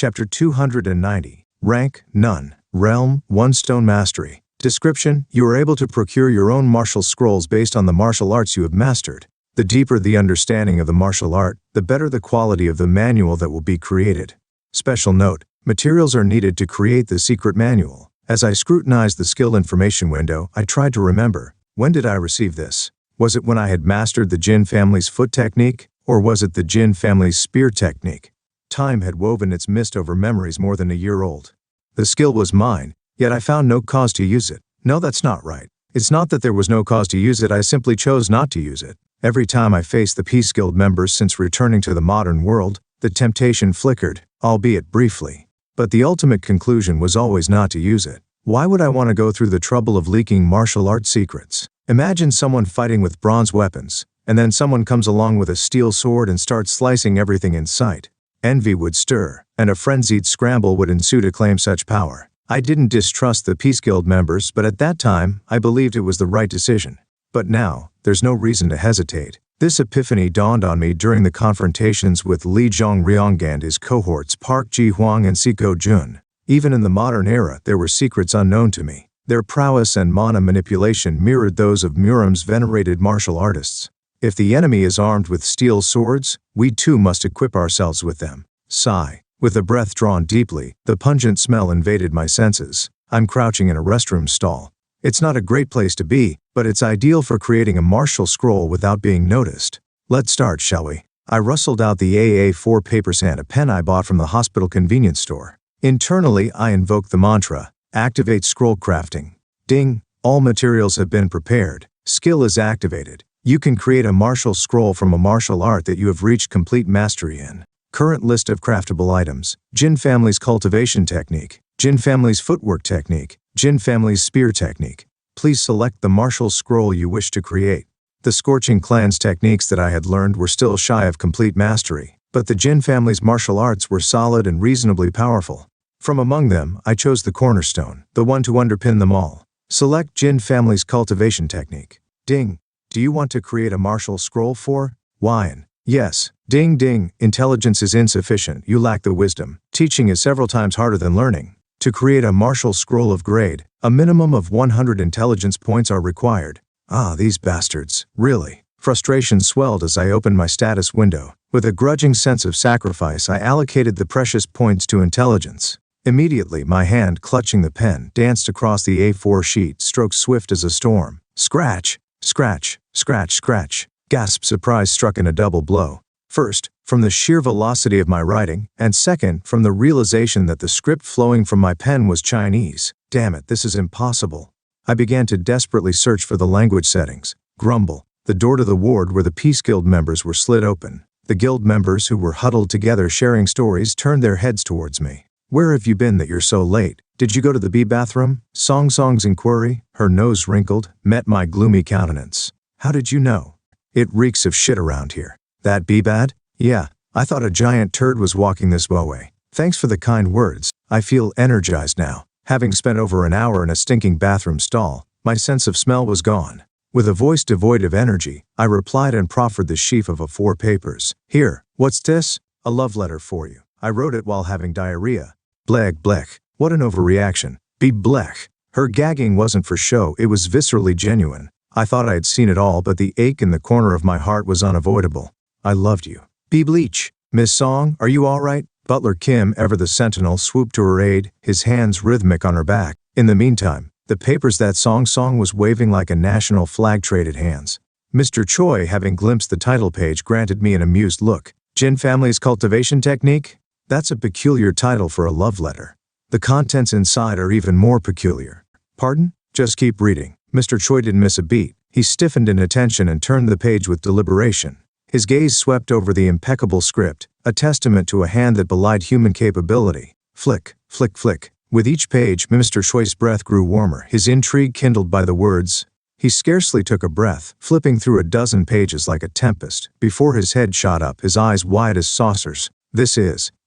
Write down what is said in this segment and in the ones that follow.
Chapter 290. Rank, None. Realm, 1 Stone Mastery. Description: you are able to procure your own martial scrolls based on the martial arts you have mastered. The deeper the understanding of the martial art, the better the quality of the manual that will be created. Special note: materials are needed to create the secret manual. As I scrutinized the skill information window, I tried to remember, when did I receive this? Was it when I had mastered the Jin family's foot technique, or was it the Jin family's spear technique? Time had woven its mist over memories more than a year old. The skill was mine, yet I found no cause to use it. No, that's not right. It's not that there was no cause to use it, I simply chose not to use it. Every time I faced the Peace Guild members since returning to the modern world, the temptation flickered, albeit briefly. But the ultimate conclusion was always not to use it. Why would I want to go through the trouble of leaking martial arts secrets? Imagine someone fighting with bronze weapons, and then someone comes along with a steel sword and starts slicing everything in sight. Envy would stir, and a frenzied scramble would ensue to claim such power. I didn't distrust the Peace Guild members, but at that time, I believed it was the right decision. But now, there's no reason to hesitate. This epiphany dawned on me during the confrontations with Li Zhongryong and his cohorts Park Ji-Huang and Siko Jun. Even in the modern era, there were secrets unknown to me. Their prowess and mana manipulation mirrored those of Murim's venerated martial artists. If the enemy is armed with steel swords, we too must equip ourselves with them. Sigh. With a breath drawn deeply, the pungent smell invaded my senses. I'm crouching in a restroom stall. It's not a great place to be, but it's ideal for creating a martial scroll without being noticed. Let's start, shall we? I rustled out the AA4 papers and a pen I bought from the hospital convenience store. Internally, I invoked the mantra, activate scroll crafting. Ding! All materials have been prepared. Skill is activated. You can create a martial scroll from a martial art that you have reached complete mastery in. Current list of craftable items: Jin family's cultivation technique, Jin family's footwork technique, Jin family's spear technique. Please select the martial scroll you wish to create. The Scorching Clan's techniques that I had learned were still shy of complete mastery, but the Jin family's martial arts were solid and reasonably powerful. From among them, I chose the cornerstone, the one to underpin them all. Select Jin family's cultivation technique. Ding! Do you want to create a martial scroll for? Wine. Yes. Ding ding. Intelligence is insufficient, you lack the wisdom. Teaching is several times harder than learning. To create a martial scroll of grade, a minimum of 100 intelligence points are required. Ah, these bastards. Really? Frustration swelled as I opened my status window. With a grudging sense of sacrifice, I allocated the precious points to intelligence. Immediately, my hand clutching the pen danced across the A4 sheet, stroke swift as a storm. Scratch! Scratch! Scratch! Scratch! Gasp! Surprise struck in a double blow. First, from the sheer velocity of my writing, and second, from the realization that the script flowing from my pen was Chinese. Damn it, this is impossible. I began to desperately search for the language settings. Grumble. The door to the ward where the Peace Guild members were slid open. The guild members who were huddled together sharing stories turned their heads towards me. Where have you been that you're so late? Did you go to the bee bathroom? Song's inquiry, her nose wrinkled, met my gloomy countenance. How did you know? It reeks of shit around here. That bee bad? Yeah, I thought a giant turd was walking this way. Thanks for the kind words. I feel energized now. Having spent over an hour in a stinking bathroom stall, my sense of smell was gone. With a voice devoid of energy, I replied and proffered the sheaf of A4 papers. Here, what's this? A love letter for you. I wrote it while having diarrhea. Blech blech. What an overreaction. Be blech. Her gagging wasn't for show, it was viscerally genuine. I thought I had seen it all, but the ache in the corner of my heart was unavoidable. I loved you. Be bleach. Miss Song, are you all right? Butler Kim, ever the sentinel, swooped to her aid, his hands rhythmic on her back. In the meantime, the papers that Song was waving like a national flag traded hands. Mr. Choi, having glimpsed the title page, granted me an amused look. Jin family's cultivation technique? That's a peculiar title for a love letter. The contents inside are even more peculiar. Pardon? Just keep reading. Mr. Choi didn't miss a beat. He stiffened in attention and turned the page with deliberation. His gaze swept over the impeccable script, a testament to a hand that belied human capability. Flick, flick, flick. With each page, Mr. Choi's breath grew warmer, his intrigue kindled by the words. He scarcely took a breath, flipping through a dozen pages like a tempest, before his head shot up, his eyes wide as saucers.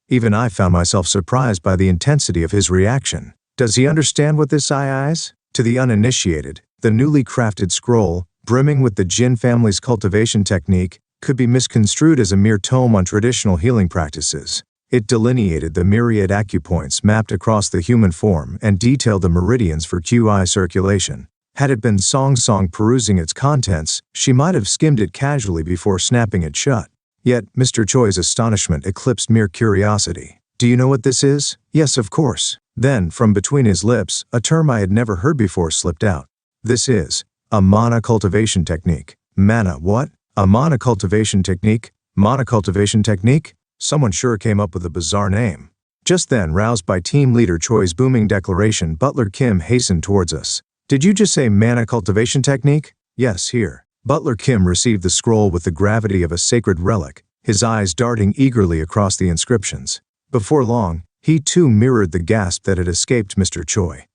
Even I found myself surprised by the intensity of his reaction. Does he understand what this is? To the uninitiated, the newly crafted scroll, brimming with the Jin family's cultivation technique, could be misconstrued as a mere tome on traditional healing practices. It delineated the myriad acupoints mapped across the human form and detailed the meridians for QI circulation. Had it been Song perusing its contents, she might have skimmed it casually before snapping it shut. Yet, Mr. Choi's astonishment eclipsed mere curiosity. "Do you know what this is?" "Yes, of course." Then, from between his lips, a term I had never heard before slipped out. "This is a manwha cultivation technique." Manna what? A manwha cultivation technique? Manwha cultivation technique? Someone sure came up with a bizarre name. Just then, roused by Team Leader Choi's booming declaration, Butler Kim hastened towards us. "Did you just say manwha cultivation technique?" "Yes, here." Butler Kim received the scroll with the gravity of a sacred relic, his eyes darting eagerly across the inscriptions. Before long, he too mirrored the gasp that had escaped Mr. Choi.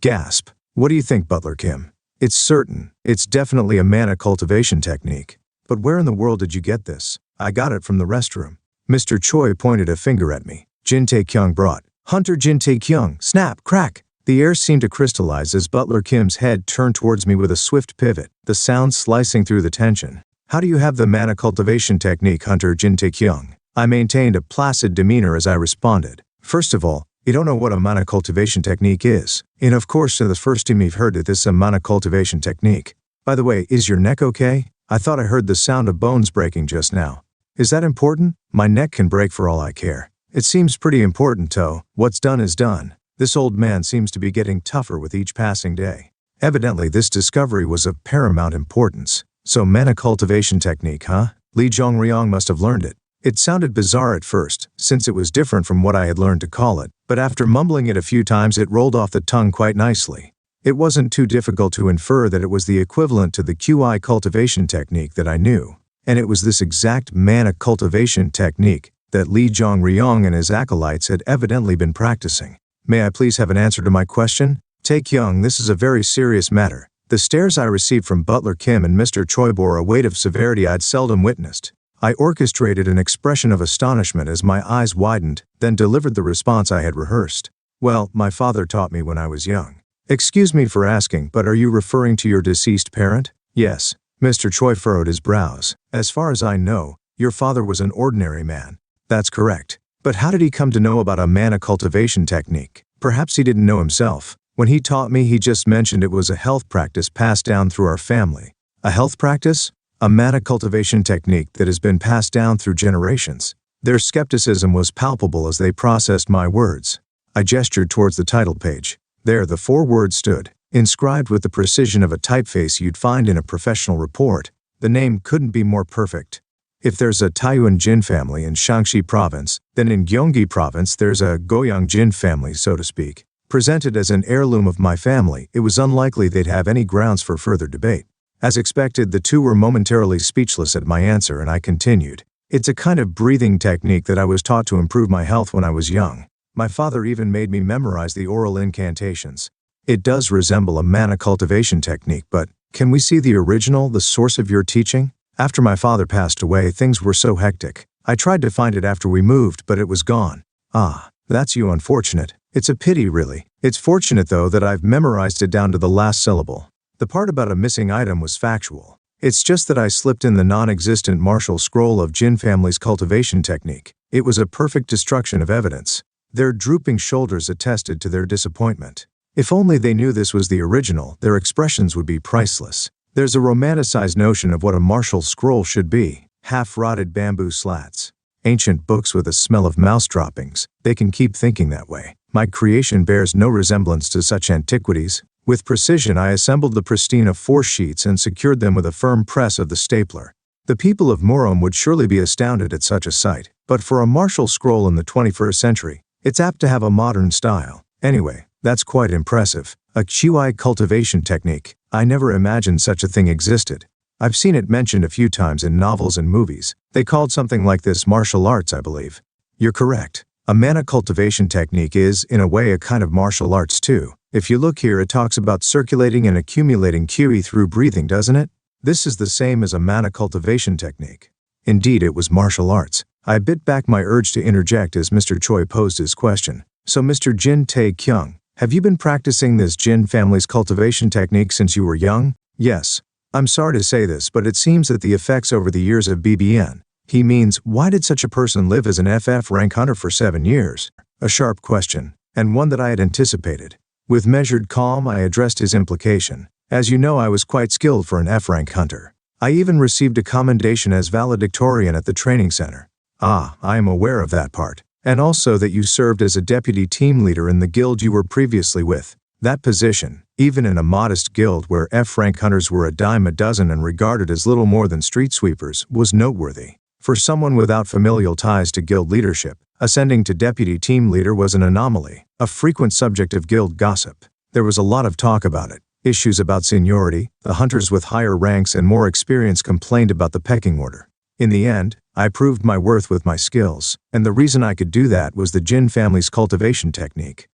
Gasp. "What do you think, Butler Kim?" "It's certain. It's definitely a manwha cultivation technique. But where in the world did you get this?" "I got it from the restroom." Mr. Choi pointed a finger at me. "Jin Tae-kyung brought." "Hunter Jin Tae-kyung, snap, crack." The air seemed to crystallize as Butler Kim's head turned towards me with a swift pivot, the sound slicing through the tension. "How do you have the manwha cultivation technique, Hunter Jin Tae-kyung?" I maintained a placid demeanor as I responded. "First of all, you don't know what a manwha cultivation technique is. And of course, the first time you've heard that this is a manwha cultivation technique. By the way, is your neck okay? I thought I heard the sound of bones breaking just now." "Is that important? My neck can break for all I care." "It seems pretty important, though. What's done is done." This old man seems to be getting tougher with each passing day. Evidently, this discovery was of paramount importance. So manwha cultivation technique, huh? Lee Jong-ryong must have learned it. It sounded bizarre at first, since it was different from what I had learned to call it, but after mumbling it a few times it rolled off the tongue quite nicely. It wasn't too difficult to infer that it was the equivalent to the QI cultivation technique that I knew. And it was this exact manwha cultivation technique that Lee Jong-ryong and his acolytes had evidently been practicing. "May I please have an answer to my question?" "Tae-kyung, this is a very serious matter." The stares I received from Butler Kim and Mr. Choi bore a weight of severity I'd seldom witnessed. I orchestrated an expression of astonishment as my eyes widened, then delivered the response I had rehearsed. "Well, my father taught me when I was young." "Excuse me for asking, but are you referring to your deceased parent?" "Yes." Mr. Choi furrowed his brows. "As far as I know, your father was an ordinary man." "That's correct. But how did he come to know about a manwha cultivation technique?" "Perhaps he didn't know himself. When he taught me, he just mentioned it was a health practice passed down through our family." "A health practice?" "A manwha cultivation technique that has been passed down through generations." Their skepticism was palpable as they processed my words. I gestured towards the title page. There the 4 words stood, inscribed with the precision of a typeface you'd find in a professional report. The name couldn't be more perfect. If there's a Taiyuan Jin family in Shaanxi province, then in Gyeonggi province there's a Goyang Jin family, so to speak. Presented as an heirloom of my family, it was unlikely they'd have any grounds for further debate. As expected, the two were momentarily speechless at my answer, and I continued. "It's a kind of breathing technique that I was taught to improve my health when I was young. My father even made me memorize the oral incantations. It does resemble a manwha cultivation technique, but can we see the original, the source of your teaching?" "After my father passed away, things were so hectic. I tried to find it after we moved, but it was gone." "Ah, that's you unfortunate. It's a pity, really. It's fortunate, though, that I've memorized it down to the last syllable. The part about a missing item was factual. It's just that I slipped in the non-existent martial scroll of Jin family's cultivation technique. It was a perfect destruction of evidence." Their drooping shoulders attested to their disappointment. If only they knew this was the original, their expressions would be priceless. There's a romanticized notion of what a martial scroll should be. Half-rotted bamboo slats. Ancient books with a smell of mouse droppings. They can keep thinking that way. My creation bears no resemblance to such antiquities. With precision, I assembled the pristine of 4 sheets and secured them with a firm press of the stapler. The people of Murim would surely be astounded at such a sight, but for a martial scroll in the 21st century, it's apt to have a modern style. Anyway, that's quite impressive. A QI cultivation technique. I never imagined such a thing existed. I've seen it mentioned a few times in novels and movies. They called something like this martial arts, I believe. You're correct. A manwha cultivation technique is, in a way, a kind of martial arts too. If you look here, it talks about circulating and accumulating qi through breathing, doesn't it? This is the same as a manwha cultivation technique. Indeed, it was martial arts. I bit back my urge to interject as Mr. Choi posed his question. "So Mr. Jin Tae-kyung, have you been practicing this Jin family's cultivation technique since you were young?" "Yes. I'm sorry to say this, but it seems that the effects over the years of BBN, He means, why did such a person live as an FF rank hunter for 7 years? A sharp question, and one that I had anticipated. With measured calm, I addressed his implication. As you know, I was quite skilled for an F rank hunter. I even received a commendation as valedictorian at the training center. Ah, I am aware of that part. And also that you served as a deputy team leader in the guild you were previously with. That position, even in a modest guild where F rank hunters were a dime a dozen and regarded as little more than street sweepers, was noteworthy. For someone without familial ties to guild leadership, ascending to deputy team leader was an anomaly, a frequent subject of guild gossip. There was a lot of talk about it. Issues about seniority, the hunters with higher ranks and more experience complained about the pecking order. In the end, I proved my worth with my skills, and the reason I could do that was the Jin family's cultivation technique.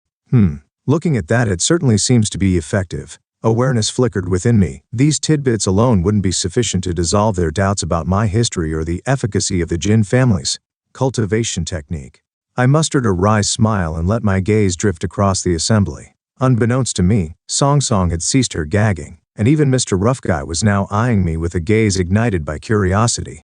Looking at that, it certainly seems to be effective. Awareness flickered within me. These tidbits alone wouldn't be sufficient to dissolve their doubts about my history or the efficacy of the Jin family's cultivation technique. I mustered a wry smile and let my gaze drift across the assembly. Unbeknownst to me, Song Song had ceased her gagging, and even Mr. Rough Guy was now eyeing me with a gaze ignited by curiosity.